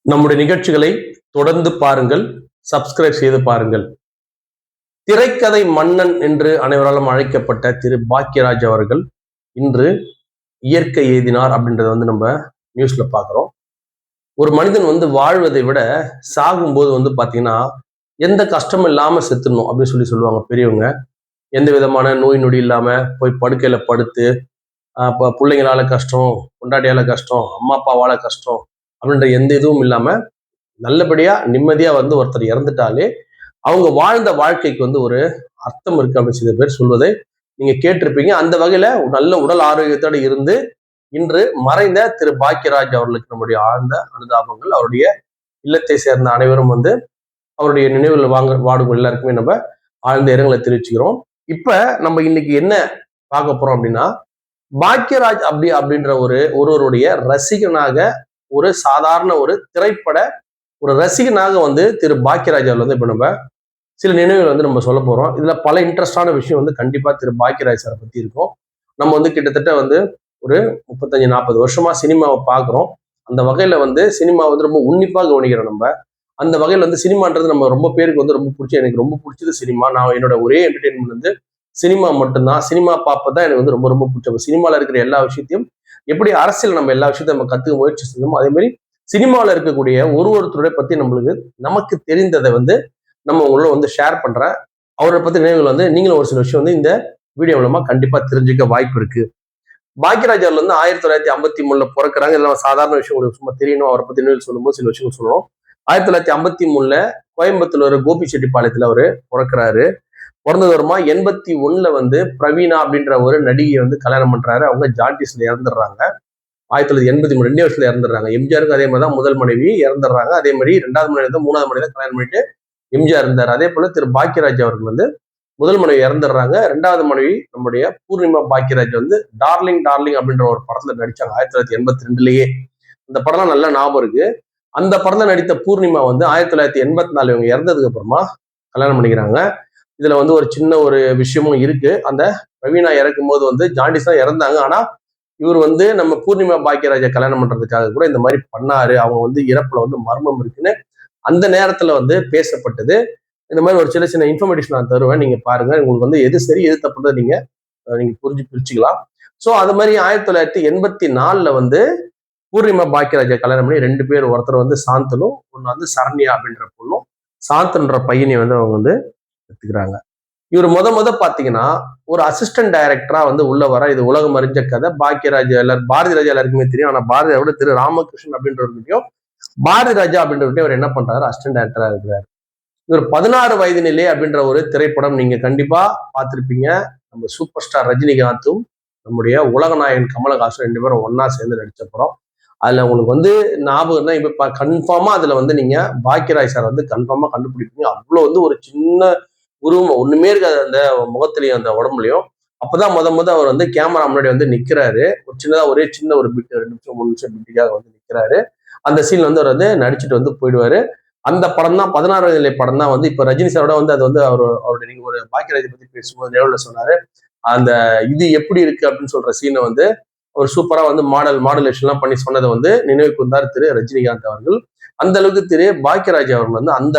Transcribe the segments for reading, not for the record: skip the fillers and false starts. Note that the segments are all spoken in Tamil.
நம்முடைய நிகழ்ச்சிகளை தொடர்ந்து பாருங்கள், சப்ஸ்கிரைப் செய்து பாருங்கள். திரைக்கதை மன்னன் என்று அனைவராலும் அழைக்கப்பட்ட திரு பாக்கியராஜ் அவர்கள் இன்று இயற்கை எய்தினார் அப்படின்றத நம்ம நியூஸ்ல பாக்குறோம். ஒரு மனிதன் வாழ்வதை விட சாகும்போது பாத்தீங்கன்னா எந்த கஷ்டமும் இல்லாம செத்துடணும் அப்படின்னு சொல்லுவாங்க பெரியவங்க. எந்த விதமான நோய் நொடி இல்லாம போய் படுக்கையில படுத்து பிள்ளைங்களால கஷ்டம், கொண்டாட்டியால கஷ்டம், அம்மா அப்பாவால கஷ்டம் அப்படின்ற எந்த இதுவும் இல்லாம நல்லபடியா நிம்மதியா ஒருத்தர் இறந்துட்டாலே அவங்க வாழ்ந்த வாழ்க்கைக்கு ஒரு அர்த்தம் இருக்கு அப்படின்னு சில பேர் சொல்வதை நீங்க கேட்டிருப்பீங்க. அந்த வகையில நல்ல உடல் ஆரோக்கியத்தோடு இருந்து இன்று மறைந்த திரு பாக்கியராஜ் அவர்களுக்கு நம்முடைய ஆழ்ந்த அனுதாபங்கள். அவருடைய இல்லத்தை சேர்ந்த அனைவரும் அவருடைய நினைவுகள் வாடும் எல்லாருக்குமே நம்ம ஆழ்ந்த இரங்கலை தெரிவிச்சுக்கிறோம். இப்ப நம்ம இன்னைக்கு என்ன பார்க்க போறோம் அப்படின்னா, பாக்கியராஜ் அப்படின்ற ஒருவருடைய ரசிகனாக ஒரு சாதாரண ஒரு திரைப்பட ஒரு ரசிகனாக திரு பாக்கியராஜ் அவர்கள் இப்ப நம்ம சில நினைவுகள் நம்ம சொல்ல போறோம். இதுல பல இன்ட்ரெஸ்டான விஷயம் கண்டிப்பா திரு பாக்கியராஜ் சாரை பத்தி இருக்கும். நம்ம கிட்டத்தட்ட ஒரு 35-40 வருஷமா சினிமாவை பார்க்குறோம். அந்த வகையில சினிமா ரொம்ப உன்னிப்பாக கவனிக்கிறோம். நம்ம அந்த வகையில சினிமான்றது நம்ம ரொம்ப பேருக்கு ரொம்ப பிடிச்ச, எனக்கு ரொம்ப பிடிச்சது சினிமா. நான் என்னோட ஒரே என்டர்டெயின்மெண்ட் சினிமா மட்டும்தான். சினிமா பார்ப்பதான் எனக்கு ரொம்ப ரொம்ப பிடிச்ச. சினிமாவில் இருக்கிற எல்லா விஷயத்தையும் எப்படி அரசியல் நம்ம எல்லா விஷயத்தையும் நம்ம கத்துக்க முயற்சி செய்யணுமோ அதே மாதிரி சினிமாவில் இருக்கக்கூடிய ஒருத்தருடைய பத்தி நமக்கு தெரிந்ததை நம்ம உங்களோட ஷேர் பண்றேன். அவரை பத்தி நினைவுகள் நீங்களும் ஒரு சில விஷயம் இந்த வீடியோ மூலமா கண்டிப்பா தெரிஞ்சுக்க வாய்ப்பு இருக்கு. பாக்கியராஜ் அவர்கள் 1953 பிறக்கிறாங்க. இதெல்லாம் சாதாரண விஷயம், உங்களுக்கு சும்மா தெரியணும். அவரை பத்தி நினைவு சொல்லும்போது சில விஷயங்கள் சொல்லணும். 1953 கோயம்புத்தூர் கோபிச்செட்டிப்பாளையத்துல அவரு பிறக்கிறாரு. பிறந்தது வருமா 81 பிரவீனா அப்படின்ற ஒரு நடிகை கல்யாணம் பண்றாரு. அவங்க ஜாண்டிஸ்ல இறந்துடுறாங்க. 1983 2 வருஷத்துல இறந்துடுறாங்க. எம்ஜிஆருக்கு அதே மாதிரி தான் முதல் மனைவி இறந்துடுறாங்க. அதே மாதிரி 2வது மனைவி தான் 3வது மனைவி தான் கல்யாணம் பண்ணிட்டு எம்ஜிஆர் இருந்தார். அதே போல திரு பாக்கியராஜ் அவர்கள் முதல் மனைவி இறந்துடுறாங்க. 2வது மனைவி நம்முடைய பூர்ணிமா பாக்கியராஜ் டார்லிங் டார்லிங் அப்படின்ற ஒரு படத்துல நடிச்சாங்க 1982லயே. அந்த படம்லாம் நல்லா ஞாபகம் இருக்கு. அந்த படத்துல நடித்த பூர்ணிமா 1984 இவங்க இறந்ததுக்கு அப்புறமா கல்யாணம் பண்ணிக்கிறாங்க. இதுல ஒரு சின்ன ஒரு விஷயமும் இருக்கு. அந்த பிரவீனா இறக்கும் போது ஜாண்டிஸ் தான் இறந்தாங்க. ஆனா இவர் நம்ம பூர்ணிமா பாக்கியராஜை கல்யாணம் பண்றதுக்காக கூட இந்த மாதிரி பண்ணாரு. அவங்க இறப்புல மர்மம் இருக்குன்னு அந்த நேரத்துல பேசப்பட்டது. இந்த மாதிரி ஒரு சின்ன சின்ன இன்ஃபர்மேஷன் நான் தருவேன், நீங்க பாருங்க. உங்களுக்கு எது சரி எது தப்புன்றதை நீங்க புரிஞ்சு பிரிச்சுக்கலாம். ஸோ அது மாதிரி 1984 பூர்ணிமா பாக்கியராஜை கல்யாணம் பண்ணி 2 பேர், ஒருத்தர் சாந்தனும், ஒன்னு சரண்யா அப்படின்ற பொண்ணும், சாந்தன்ற பையனை அவங்க எடுத்துக்கிறாங்க. இவர் முத பாத்தீங்கன்னா ஒரு அசிஸ்டன்ட் டைரக்டரா உள்ள வர. இது உலகம் அறிஞ்ச கதை. பாக்கியராஜ் பாரதி ராஜா எல்லாருக்குமே தெரியும். ஆனா பாரதியை விட திரு ராமகிருஷ்ணன் அப்படின்றவர்கிட்டயும் பாரதி ராஜா அப்படின்றவர்கிட்ட அவர் என்ன பண்றாரு, அசிஸ்டன்ட் டைரக்டரா இருக்கிறார். இவர் 16 வயது அப்படின்ற ஒரு திரைப்படம் நீங்க கண்டிப்பா பார்த்திருப்பீங்க. நம்ம சூப்பர் ஸ்டார் ரஜினிகாந்தும் நம்முடைய உலகநாயகன் கமலஹாசன் 2 பேரும் ஒன்னா சேர்ந்து நடிச்ச படம். அதுல உங்களுக்கு ஞாபகம் தான். இப்ப கன்ஃபார்மா அதுல நீங்க பாக்கியராஜ் சார் கன்ஃபார்மா கண்டுபிடிப்பீங்க. அவ்வளவு ஒரு சின்ன உருவம் ஒண்ணுமே இருக்காது அந்த முகத்திலையும் அந்த உடம்புலையும். அப்பதான் முத அவர் கேமரா முன்னாடி நிக்கிறாரு. ஒரு சின்னதா ஒரே சின்ன ஒரு பிட் 2 நிமிஷம் 3 நிமிஷம் பிட்டுக்காக நிக்கிறாரு. அந்த சீன்ல அவர் நடிச்சுட்டு போயிடுவாரு. அந்த படம் தான் 16 வயது நிலை படம் தான். இப்ப ரஜினி சாரோட அது அவருடைய நீங்க ஒரு பாக்கியராஜை பத்தி பேசும்போது நினைவுல சொன்னாரு. அந்த இது எப்படி இருக்கு அப்படின்னு சொல்ற சீனை அவர் சூப்பரா மாடுலேஷன் எல்லாம் பண்ணி சொன்னதை நினைவு கூர்ந்தார் திரு ரஜினிகாந்த் அவர்கள். அந்த அளவுக்கு திரு பாக்கியராஜ் அவர்கள் அந்த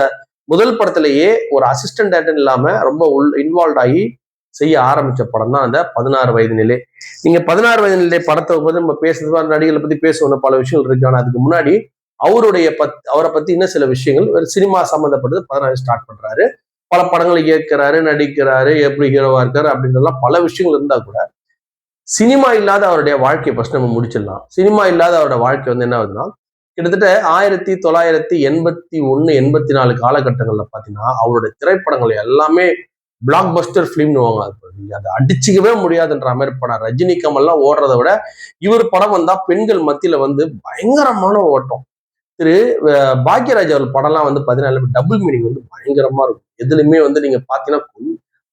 முதல் படத்திலேயே ஒரு அசிஸ்டன்ட் டைரக்டர் இல்லாம ரொம்ப இன்வால்வ் ஆகி செய்ய ஆரம்பிச்ச படம் தான் அந்த 16 வயது நிலை. நீங்க 16 வயது நிலை படத்தை நம்ம பேசுறது நடிகளை பத்தி பேசணும், பல விஷயங்கள் இருக்கு. ஆனா அதுக்கு முன்னாடி அவரை பத்தி இன்னும் சில விஷயங்கள் சினிமா சம்பந்தப்பட்டது 16 ஸ்டார்ட் பண்றாரு. பல படங்களை இயக்குறாரு, நடிக்கிறாரு, எப்படி ஹீரோவா இருக்காரு அப்படின்றலாம் பல விஷயங்கள் இருந்தா கூட சினிமா இல்லாத அவருடைய வாழ்க்கையை ஃபர்ஸ்ட் நம்ம முடிச்சிடலாம். சினிமா இல்லாத அவரோட வாழ்க்கை என்ன ஆகுதுன்னா, கிட்டத்தட்ட 1981 84 காலகட்டங்கள்ல பாத்தீங்கன்னா அவருடைய திரைப்படங்கள் எல்லாமே பிளாக் பஸ்டர் பிலிம்னுவாங்க. அதை அடிச்சுக்கவே முடியாதுன்ற மாதிரி படம். ரஜினி கமல்லாம் ஓடுறதை விட இவர் படம் வந்தா பெண்கள் மத்தியில பயங்கரமான ஓட்டம். திரு பாக்கியராஜ் அவர்கள் படம்லாம் பாத்தீங்கன்னா டபுள் மீனிங் பயங்கரமா இருக்கும். எதுலையுமே நீங்க பாத்தீங்கன்னா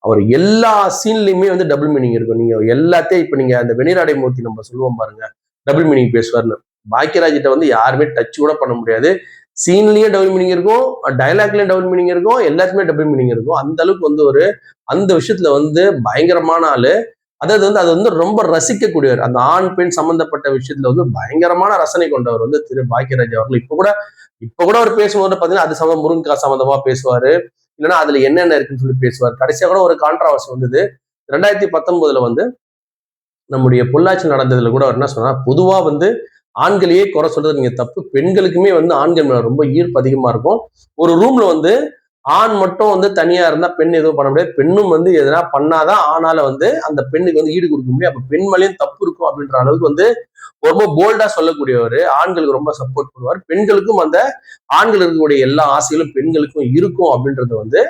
அவர் எல்லா சீன்லயுமே டபுள் மீனிங் இருக்கும். நீங்க எல்லாத்தையும் இப்ப நீங்க அந்த வெண்ணிராடை மூர்த்தி நம்ம சொல்லுவோம் பாருங்க, டபுள் மீனிங் பேசுவார்னு. பாக்கியராஜ்கிட்ட யாருமே டச் கூட பண்ண முடியாது. சீன்லயும் டபுள் மீனிங் இருக்கும், டைலாக்லயும் டபுள் மீனிங் இருக்கும், எல்லாத்துக்குமே டபுள் மீனிங் இருக்கும். அந்த அளவுக்கு ஒரு அந்த விஷயத்துல பயங்கரமான ஆளு. அதாவது அது ரொம்ப ரசிக்கக்கூடியவர். அந்த ஆண் பெண் சம்பந்தப்பட்ட விஷயத்துல பயங்கரமான ரசனை கொண்டவர் திரு பாக்கியராஜ் அவர்கள். இப்ப கூட இப்ப கூட அவர் பேசும்போது பாத்தீங்கன்னா அது சம்பந்தம் முருங்கக்காய் சம்பந்தமா பேசுவாரு, இல்லைன்னா அதுல என்னென்ன இருக்குன்னு சொல்லி பேசுவார். கடைசியா கூட ஒரு கான்ட்ராவர்சி வந்தது 2019 வந்து நம்முடைய பொள்ளாச்சி நடந்ததுல கூட அவர் என்ன சொன்னா, பொதுவா வந்து ஆண்களையே குறை சொல்றது நீங்க தப்பு, பெண்களுக்குமே வந்து ஆண்கள் மேல ரொம்ப ஈர்ப்பு அதிகமா இருக்கும். ஒரு ரூம்ல வந்து ஆண் மட்டும் வந்து தனியா இருந்தா பெண் எதுவும் பண்ண முடியாது, பெண்ணும் வந்து எதனா பண்ணாதான் ஆணால வந்து அந்த பெண்ணுக்கு வந்து ஈடு கொடுக்க முடியும், அப்ப பெண் மேலேயும் தப்பு இருக்கும் அப்படின்ற அளவுக்கு வந்து ரொம்ப போல்டா சொல்லக்கூடியவர். ஆண்களுக்கு ரொம்ப சப்போர்ட் பண்ணுவார், பெண்களுக்கும் அந்த ஆண்கள் இருக்கக்கூடிய எல்லா ஆசைகளும் பெண்களுக்கும் இருக்கும் அப்படின்றது வந்து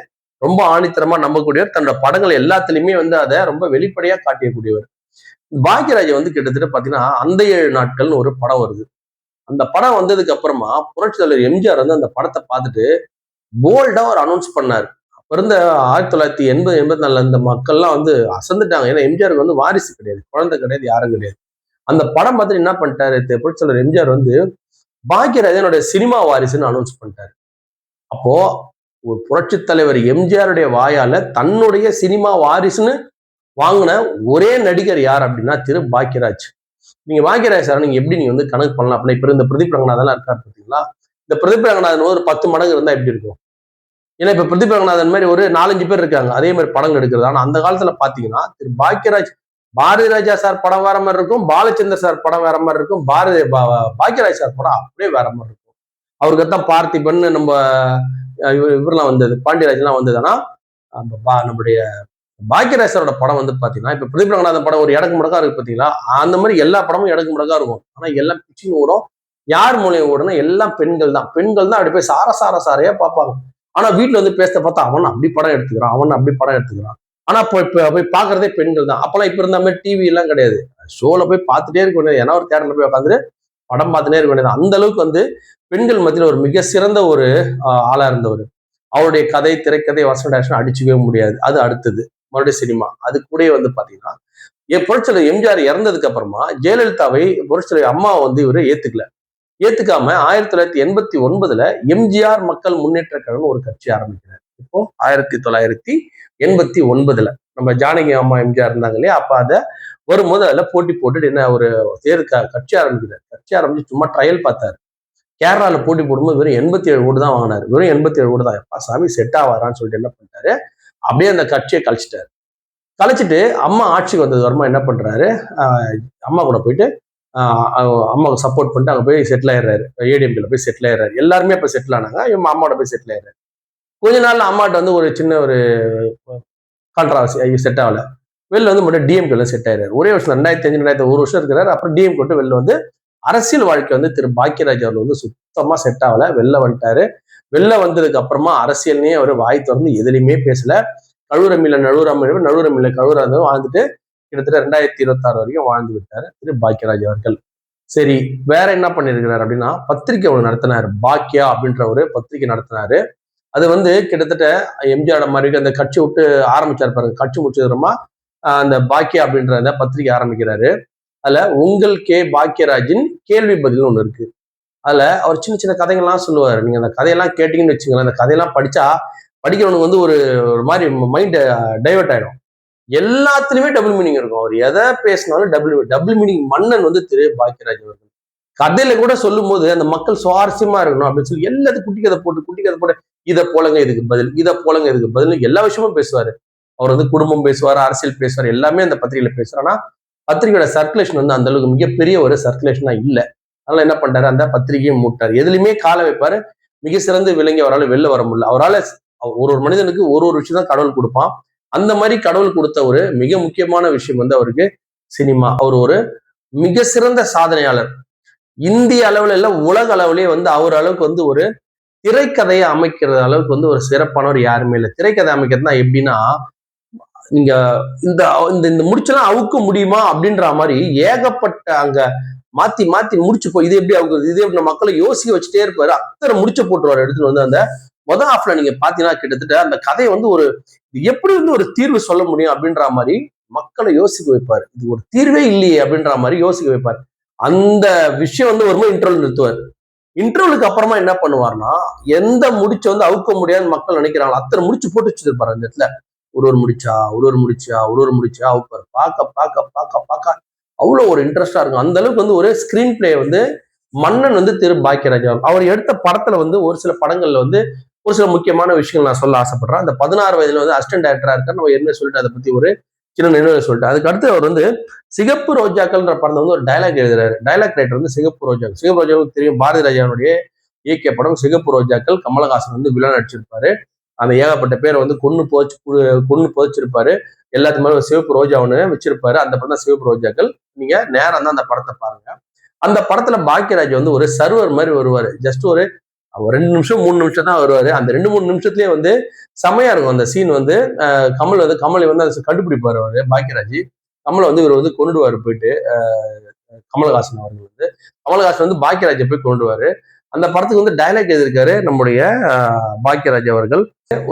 ரொம்ப ஆணித்தரமா நம்பக்கூடியவர். தன்னோட படங்கள் எல்லாத்துலயுமே வந்து அதை ரொம்ப வெளிப்படையா காட்டியக்கூடியவர். பாக்யராஜ் வந்து கிட்டத்தட்ட பாத்தீங்கன்னா அந்த 7 நாட்கள்னு ஒரு படம் வருது. அந்த படம் வந்ததுக்கு அப்புறமா புரட்சி தலைவர் எம்ஜிஆர் வந்து அந்த படத்தை பார்த்துட்டு போல்டா ஒரு அனௌன்ஸ் பண்ணாரு. அப்ப இருந்த 1980, 84 இந்த மக்கள்லாம் வந்து அசந்துட்டாங்க. ஏன்னா எம்ஜிஆருக்கு வந்து வாரிசு கிடையாது, குழந்தை கிடையாது, யாரும் கிடையாது. அந்த படம் பார்த்துட்டு என்ன பண்ணிட்டாரு புரட்சி தலைவர் எம்ஜிஆர் வந்து பாக்யராஜனுடைய சினிமா வாரிசுன்னு அனௌன்ஸ் பண்ணிட்டாரு. அப்போ ஒரு புரட்சி தலைவர் எம்ஜிஆருடைய வாயால தன்னுடைய சினிமா வாரிசுன்னு வாங்கின ஒரே நடிகர் யார் அப்படின்னா பாக்யராஜ். நீங்க பாக்யராஜ் சார் நீங்க எப்படி நீங்க வந்து கணக்கு பண்ணலாம் அப்படின்னா, இப்ப இந்த பிரதீப் ரங்கநாதன் இருக்காரு பார்த்தீங்களா, இந்த பிரதீப் ரங்கநாதன் ஒரு 10 மடங்கு இருந்தா எப்படி இருக்கும்? ஏன்னா இப்ப பிரதீப் ரங்கநாதன் மாதிரி ஒரு 4-5 பேர் இருக்காங்க அதே மாதிரி படங்கள் எடுக்கிறது. ஆனா அந்த காலத்துல பாத்தீங்கன்னா பாக்யராஜ், பாரதி ராஜா சார் படம் வேற மாதிரி இருக்கும், பாலச்சந்தர் சார் படம் வேற மாதிரி இருக்கும், பாக்யராஜ் சார் படம் அப்படியே வேற மாதிரி இருக்கும். அவருக்கு தான் பார்த்திபன் நம்ம இவரெல்லாம் வந்தது, பாண்டியராஜ் எல்லாம் வந்தது. ஆனா நம்முடைய பாக்யராஜரோட படம் வந்து பாத்தீங்கன்னா இப்ப பிரதீப் ரங்கநாதன் படம் ஒரு இடக்கு முடக்கா இருக்கு பாத்தீங்களா, அந்த மாதிரி எல்லா படமும் இடக்கு முடக்கா இருக்கும். ஆனா எல்லாம் பிச்சிங் ஓடும். யார் மூலியம் ஓடுனா எல்லாம் பெண்கள் தான். பெண்கள் தான் அப்படி போய் சாரையா பார்ப்பாங்க. ஆனா வீட்டுல வந்து பேச பார்த்தா அவன் அப்படி படம் எடுத்துக்கிறான், அவன் அப்படி படம் எடுத்துக்கிறான். ஆனா போய் பாக்குறதே பெண்கள் தான். அப்பெல்லாம் இப்ப இருந்த மாதிரி டிவி எல்லாம் கிடையாது. ஷோல போய் பார்த்துட்டே இருக்க வேண்டியது, ஏன்னா ஒரு தேட்டர்ல போய் உட்காந்துட்டு படம் பார்த்துட்டே இருக்க வேண்டியது. அந்த அளவுக்கு வந்து பெண்கள் மத்தியில ஒரு மிக சிறந்த ஒரு ஆளா இருந்தவர். அவருடைய கதை, திரைக்கதை, வசன டைரக்ஷன் அடிச்சுக்கவே முடியாது. அது அடுத்தது மறுபடியும் சினிமா. அது கூட வந்து பாத்தீங்கன்னா புரட்சித்தலைவர் எம்ஜிஆர் இறந்ததுக்கு அப்புறமா ஜெயலலிதாவை புரட்சித்தலைவர் அம்மாவை வந்து இவரு ஏத்துக்காம 1989 எம்ஜிஆர் மக்கள் முன்னேற்ற கழகம் ஒரு கட்சி ஆரம்பிக்கிறார். இப்போ 1989 நம்ம ஜானகி அம்மா எம்ஜிஆர் இருந்தாங்க இல்லையா, அப்ப அதை வரும்போது அதுல போட்டி போட்டுட்டு என்ன ஒரு கட்சி ஆரம்பிக்கிறார். கட்சி ஆரம்பிச்சு சும்மா ட்ரையல் பார்த்தாரு. கேரளால போட்டி போடும்போது வெறும் 87 ஓட்டு தான் வாங்கினாரு. வெறும் 87 ஓட்டு தான். எப்பா சாமி செட் ஆவாரான்னு சொல்லிட்டு என்ன பண்ணிட்டாரு, அப்படியே அந்த கட்சியை கழிச்சிட்டாரு. கழிச்சிட்டு அம்மா ஆட்சிக்கு வந்தது வரமா என்ன பண்றாரு, அம்மா கூட போயிட்டு அம்மாவுக்கு சப்போர்ட் பண்ணிட்டு அங்க போய் செட்டில் ஆயிடுறாரு. ஏடிஎம்கேல போய் செட்டில் ஆயிடுறாரு. எல்லாருமே இப்ப செட்டில் ஆனாங்க. இவங்க அம்மாவோட போய் செட்டில் ஆயிடுறாரு. கொஞ்ச நாள்ல அம்மாட்ட வந்து ஒரு சின்ன ஒரு கான்ட்ராவர்சி, செட் ஆகல. வெளில வந்து மட்டும் டிஎம்கேல செட் ஆயிடுறாரு. ஒரே வருஷம் 2005 2000 ஒரு வருஷம் இருக்கிறாரு. அப்புறம் டிஎம் கொண்டு வெளில வந்து அரசியல் வாழ்க்கை வந்து பாக்யராஜ் அவர் வந்து சுத்தமா செட் ஆகல. வெளில வந்துட்டாரு. வெளில வந்ததுக்கு அப்புறமா அரசியல்னே அவர் வாய் திறந்து எதுலையுமே பேசல. கழுவுரமில்ல நழுவுரமில்ல கழுவுறாங்க வாழ்ந்துட்டு கிட்டத்தட்ட 2026 வரைக்கும் வாழ்ந்து விட்டாரு பாக்யராஜ் அவர்கள். சரி, வேற என்ன பண்ணிருக்கிறாரு அப்படின்னா, பத்திரிகை ஒன்று நடத்தினாரு. பாக்யா அப்படின்ற ஒரு பத்திரிகை நடத்தினாரு. அது வந்து கிட்டத்தட்ட எம்ஜிஆர் மாதிரி அந்த கட்சி விட்டு ஆரம்பிச்சாரு பாருங்க. கட்சி முடிச்சதுமா அந்த பாக்யா அப்படின்ற அந்த பத்திரிகை ஆரம்பிக்கிறாரு. அதுல உங்கள் பாக்யராஜின் கேள்வி பதில் ஒண்ணு இருக்கு. அதுல அவர் சின்ன சின்ன கதைகள்லாம் சொல்லுவாரு. நீங்க அந்த கதையெல்லாம் கேட்டீங்கன்னு வச்சுங்களேன், அந்த கதையெல்லாம் படிக்கிறவனுக்கு வந்து ஒரு மாதிரி மைண்ட் டைவர்ட் ஆயிடும். எல்லாத்துலயுமே டபுள் மீனிங் இருக்கும். அவர் எதை பேசினாலும் டபுள் மீனிங் மன்னன் வந்து பாக்யராஜ் அவர்கள். கதையில கூட சொல்லும் போது அந்த மக்கள் சுவாரஸ்யமா இருக்கணும் அப்படின்னு சொல்லி எல்லாத்தையும் குட்டி கதை போட்டு இதை போலங்க இதுக்கு பதில், இதை போலங்க இதுக்கு பதில் எல்லா விஷயமும் பேசுவாரு. அவர் வந்து குடும்பம் பேசுவார், அரசியல் பேசுவார், எல்லாமே அந்த பத்திரிகையில பேசுவார். ஆனா பத்திரிகையோட சர்க்குலேஷன் வந்து அந்த அளவுக்கு மிகப்பெரிய ஒரு சர்க்குலேஷனா இல்ல. அதனால என்ன பண்றாரு, அந்த பத்திரிகையை மூட்டாரு. எதுலையுமே கால வைப்பாரு. மிக சிறந்து விளங்கி அவரால் வெளில வர முடியல. அவரால் ஒரு மனிதனுக்கு ஒரு விஷயம் தான் கடவுள் கொடுப்பான். அந்த மாதிரி கடவுள் கொடுத்த ஒரு மிக முக்கியமான விஷயம் வந்து அவருக்கு சினிமா. அவர் ஒரு மிக சிறந்த சாதனையாளர். இந்திய அளவுல இல்ல, உலக அளவுலயே வந்து அவர் அளவுக்கு வந்து ஒரு திரைக்கதையை அமைக்கிற அளவுக்கு வந்து ஒரு சிறப்பானவர் யாருமே இல்லை. திரைக்கதை அமைக்கிறதுனா எப்படின்னா, நீங்க இந்த இந்த முடிச்செல்லாம் அவுக்க முடியுமா அப்படின்ற மாதிரி ஏகப்பட்ட அங்க மாத்தி மாத்தி முடிச்சு போய் இது எப்படி அவுக்குறது, இது எப்படி மக்களை யோசிக்க வச்சுட்டே இருப்பாரு. அத்தனை முடிச்ச போட்டுருவாரு எடுத்துட்டு வந்து. அந்த முதல் ஹாஃப்ல நீங்க பாத்தீங்கன்னா கிட்டத்தட்ட அந்த கதையை வந்து ஒரு எப்படி வந்து ஒரு தீர்வு சொல்ல முடியும் அப்படின்ற மாதிரி மக்களை யோசிக்க வைப்பாரு. இது ஒரு தீர்வே இல்லையே அப்படின்ற மாதிரி யோசிக்க வைப்பாரு. அந்த விஷயம் வந்து ஒரு மாதிரி இன்டர்வல் நிறுத்துவார். இன்டர்வலுக்கு அப்புறமா என்ன பண்ணுவார்னா, எந்த முடிச்ச வந்து அவுக்க முடியாதுன்னு மக்கள் நினைக்கிறாங்க அத்தனை முடிச்சு போட்டு வச்சிருப்பாரு அந்த இடத்துல. ஒரு முடிச்சா அவுப்பாரு. பார்க்க அவ்வளவு ஒரு இன்ட்ரெஸ்டா இருக்கும். அந்த அளவுக்கு வந்து ஒரு ஸ்கிரீன் பிளே வந்து மன்னன் வந்து திரு பாக்கியராஜ் அவர் எடுத்த படத்துல வந்து ஒரு சில படங்கள்ல வந்து ஒரு சில முக்கியமான விஷயங்கள் நான் சொல்ல ஆசைப்படுறேன். அந்த 16 வயதுல வந்து அசிஸ்டன்ட் டைரக்டரா இருக்காரு. நம்ம என்ன சொல்லிட்டு அதை பத்தி ஒரு சின்ன நினைவு சொல்லிட்டு அதுக்கு அடுத்து அவர் வந்து சிகப்பு ரோஜாக்கள்ன்ற படத்தை வந்து ஒரு டைலாக் எழுதுறாரு. டைலாக் ரைட்டர் வந்து சிகப்பு ரோஜாக்கள். சிகப்பு ரோஜாவுக்கு தெரியும், பாரதி ராஜாவுடைய இயக்கிய படம் சிகப்பு ரோஜாக்கள். கமலஹாசன் வந்து வில்லன் நடிச்சிருப்பாரு. அந்த ஏகப்பட்ட பேரை வந்து கொன்னு புதைச்சிருப்பாரு. எல்லாத்துக்கு மேல சிவப்பு ரோஜா ஒண்ணு வச்சிருப்பாரு. அந்த படம் தான் சிவப்பு ரோஜாக்கள். நீங்க நேரம் தான் அந்த படத்தை பாருங்க. அந்த படத்துல பாக்கியராஜ் வந்து ஒரு சர்வர் மாதிரி வருவாரு. ஜஸ்ட் ஒரு 2 நிமிஷம் 3 நிமிஷம் தான் வருவாரு. அந்த 2-3 நிமிஷத்துலயே வந்து செமையா இருக்கும் அந்த சீன் வந்து. கமலை வந்து அதை கண்டுபிடிப்பாரு அவரு பாக்கியராஜ். கமலை வந்து இவர் வந்து கொண்டுடுவாரு போயிட்டு கமலஹாசன் அவர்கள் வந்து. கமலஹாசன் வந்து பாக்கியராஜை போய் கொண்டுடுவாரு. அந்த படத்துக்கு வந்து டைலாக் எழுதியிருக்காரு நம்முடைய பாக்கியராஜ் அவர்கள்.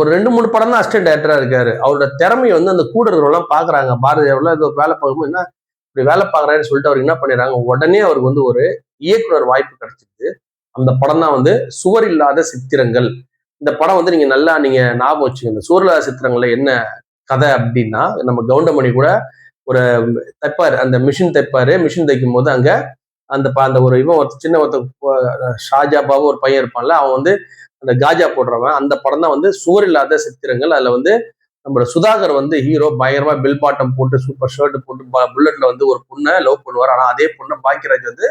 ஒரு 2-3 படம் தான் அசிஸ்டன்ட் டைரக்டரா இருக்காரு. அவரோட திறமையை வந்து அந்த கூட இருக்கிறவங்க பாக்குறாங்க. பாரதி அவர்கள் ஏதோ வேலை பார்க்கும்போது என்ன இப்படி வேலை பார்க்குறாருன்னு சொல்லிட்டு அவர் என்ன பண்ணிடுறாங்க, உடனே அவருக்கு வந்து ஒரு இயக்குனர் வாய்ப்பு கிடைச்சிது. அந்த படம் தான் வந்து சுவர் இல்லாத சித்திரங்கள். இந்த படம் வந்து நீங்க ஞாபகம் வச்சுக்கோங்க. சுவர் இல்லாத சித்திரங்கள்ல என்ன கதை அப்படின்னா, நம்ம கவுண்டமணி கூட ஒரு தைப்பாரு, அந்த மிஷின் தைப்பாரு. மிஷின் தைக்கும் போது அங்க அந்த ஒரு சின்ன ஷாஜாபாவும் ஒரு பையன் இருப்பான்ல, அவன் வந்து அந்த காஜா போடுறவன். அந்த படம் தான் வந்து சுவர் இல்லாத சித்திரங்கள். அதுல வந்து நம்மளோட சுதாகர் வந்து ஹீரோ பயங்கரமா பில் பாட்டம் போட்டு சூப்பர் ஷர்ட் போட்டு புல்லட்ல வந்து ஒரு பொண்ணை லவ் பண்ணுவார். ஆனா அதே பொண்ணை பாக்கியராஜ் வந்து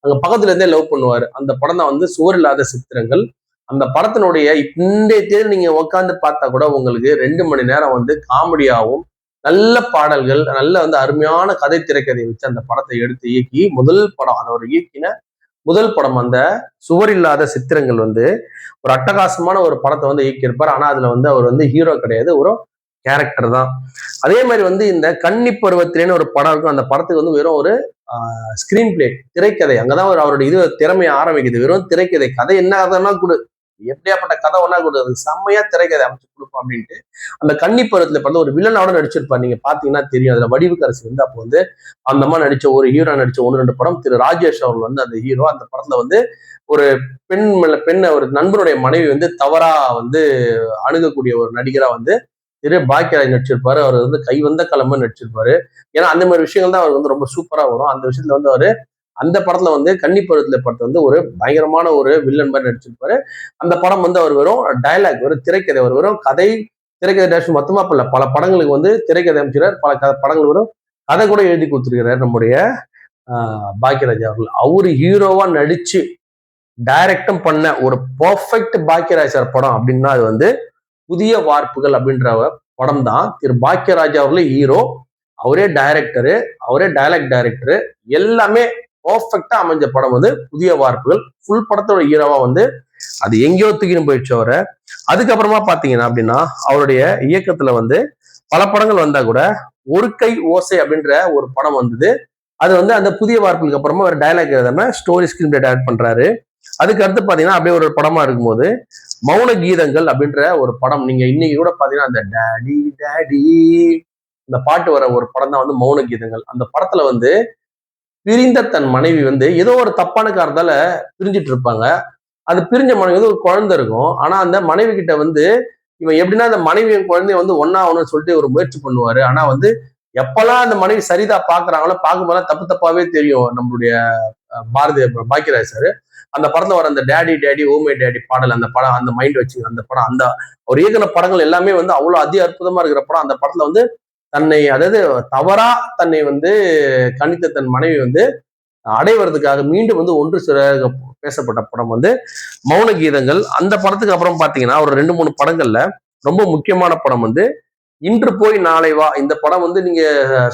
அங்க பக்கத்துல இருந்தே லவ் பண்ணுவாரு. அந்த படம் தான் வந்து சுவர் இல்லாத சித்திரங்கள். அந்த படத்தினுடைய இன்றைய தேதி நீங்க உட்காந்து பார்த்தா கூட உங்களுக்கு 2 மணி நேரம் வந்து காமெடியாவும் நல்ல பாடல்கள், நல்ல வந்து அருமையான கதை திரைக்கதை வச்சு அந்த படத்தை எடுத்து இயக்கி முதல் படம் அவர் இயக்கின முதல் படம் அந்த சுவர் இல்லாத சித்திரங்கள் வந்து ஒரு அட்டகாசமான ஒரு படத்தை வந்து இயக்கியிருப்பார். ஆனா அதுல வந்து அவர் வந்து ஹீரோ கிடையாது, ஒரு கேரக்டர் தான். அதே மாதிரி வந்து இந்த கன்னி பருவத்திலேன்னு ஒரு படம் இருக்கும். அந்த படத்துக்கு வந்து வெறும் ஒரு ஸ்கிரீன் பிளே, திரைக்கதை. அங்கதான் அவருடைய இது திறமையை ஆரம்பிக்குது. வெறும் திரைக்கதை, கதை என்ன கதைன்னா கொடு, எப்படியாப்பட்ட கதை ஒன்னா கொடுது, செம்மையா திரைக்கதை அமைச்சு கொடுப்போம் அப்படின்ட்டு அந்த கன்னி பருவத்துல பார்த்து ஒரு வில்லனோட நடிச்சிருப்பார். நீங்க பாத்தீங்கன்னா தெரியும். அதுல வடிவுக்கரசு வந்து அப்போ வந்து அந்த மாதிரி நடிச்ச ஒரு ஹீரோ நடிச்ச 1-2 படம். திரு ராஜேஷ் அவர்கள் வந்து அந்த ஹீரோ. அந்த படத்துல வந்து ஒரு பெண் ஒரு நண்பருடைய மனைவி வந்து தவறா வந்து அணுகக்கூடிய ஒரு நடிகரா வந்து திரு பாக்கியராஜ் நடிச்சிருப்பாரு. அவர் வந்து கை வந்த கிளம்ப நடிச்சிருப்பாரு. ஏன்னா அந்த மாதிரி விஷயங்கள் தான் அவர் வந்து ரொம்ப சூப்பரா வரும். அந்த விஷயத்துல வந்து அவரு அந்த படத்துல வந்து கன்னிப்பருவத்துல படத்தை வந்து ஒரு பயங்கரமான ஒரு வில்லன் மாதிரி நடிச்சிருப்பாரு. அந்த படம் வந்து அவர் வெறும் டைலாக், ஒரு திரைக்கதை, அவர் வெறும் கதை திரைக்கதை டேரக்ஷன் மொத்தமா பண்ணல, பல படங்களுக்கு வந்து திரைக்கதை அமைச்சிறார். பல படங்கள் வரும் கதை கூட எழுதி கொடுத்துருக்கிறார் நம்முடைய பாக்கியராஜ் அவர்கள். அவரு ஹீரோவா நடிச்சு டைரக்டும் பண்ண ஒரு பர்ஃபெக்ட் பாக்கியராஜ் சார் படம் அப்படின்னா அது வந்து புதிய வார்ப்புகள் அப்படின்ற படம் தான். திரு பாக்கியராஜ் அவர்களே ஹீரோ, அவரே டைரக்டரு, அவரே டைலாக் டைரக்டரு, எல்லாமே பர்ஃபெக்டா அமைஞ்ச படம் வந்து புதிய வார்ப்புகள். ஃபுல் படத்தோட ஹீரோவா வந்து அது எங்கேயோ தூக்கின்னு போயிடுச்சு அவரை. அதுக்கப்புறமா பாத்தீங்கன்னா அப்படின்னா அவருடைய இயக்கத்துல வந்து பல படங்கள் வந்தா கூட ஒரு கை ஓசை அப்படின்ற ஒரு படம் வந்தது. அது வந்து அந்த புதிய வார்ப்புகளுக்கு அப்புறமா ஒரு டைலாக் எழுதாம ஸ்டோரி ஸ்கிரீன் டைரக்ட் பண்றாரு. அதுக்கு அடுத்து பாத்தீங்கன்னா அப்படியே ஒரு படமா இருக்கும்போது மௌன கீதங்கள் அப்படின்ற ஒரு படம், நீங்க இன்னைக்கு கூட பாத்தீங்கன்னா அந்த டேடி டேடி இந்த பாட்டு வர ஒரு படம் தான் வந்து மௌன கீதங்கள். அந்த படத்துல வந்து பிரிந்த தன் மனைவி வந்து ஏதோ ஒரு தப்பான காரணத்தால பிரிஞ்சிட்டு இருப்பாங்க. அது பிரிஞ்ச மனைவி வந்து ஒரு குழந்தை இருக்கும். ஆனா அந்த மனைவி கிட்ட வந்து இவன் எப்படின்னா அந்த மனைவியும் குழந்தைய வந்து ஒன்னா ஆகணும்னு சொல்லிட்டு ஒரு முயற்சி பண்ணுவாரு. ஆனா வந்து எப்பெல்லாம் அந்த மனைவி சரிதா பாக்குறாங்களோ பார்க்கும்போது தப்பு தப்பாவே தெரியும் நம்மளுடைய பாக்கியராஜ் சார். அந்த படத்துல வர அந்த டேடி டேடி ஓமை டேடி பாடல், அந்த படம் அந்த மைண்ட் வச்சு அந்த படம், அந்த ஒரு இயக்குன படங்கள் எல்லாமே வந்து அவ்வளவு அதி அற்புதமா இருக்கிற படம். அந்த படத்துல வந்து அதாவது தவறா தன்னை வந்து கணித்த தன் மனைவி வந்து அடைவதற்காக மீண்டும் வந்து ஒன்று சில பேசப்பட்ட படம் வந்து மௌன கீதங்கள். அந்த படத்துக்கு அப்புறம் பாத்தீங்கன்னா ஒரு 2-3 படங்கள்ல ரொம்ப முக்கியமான படம் வந்து இன்று போய் நாளை வா. இந்த படம் வந்து நீங்க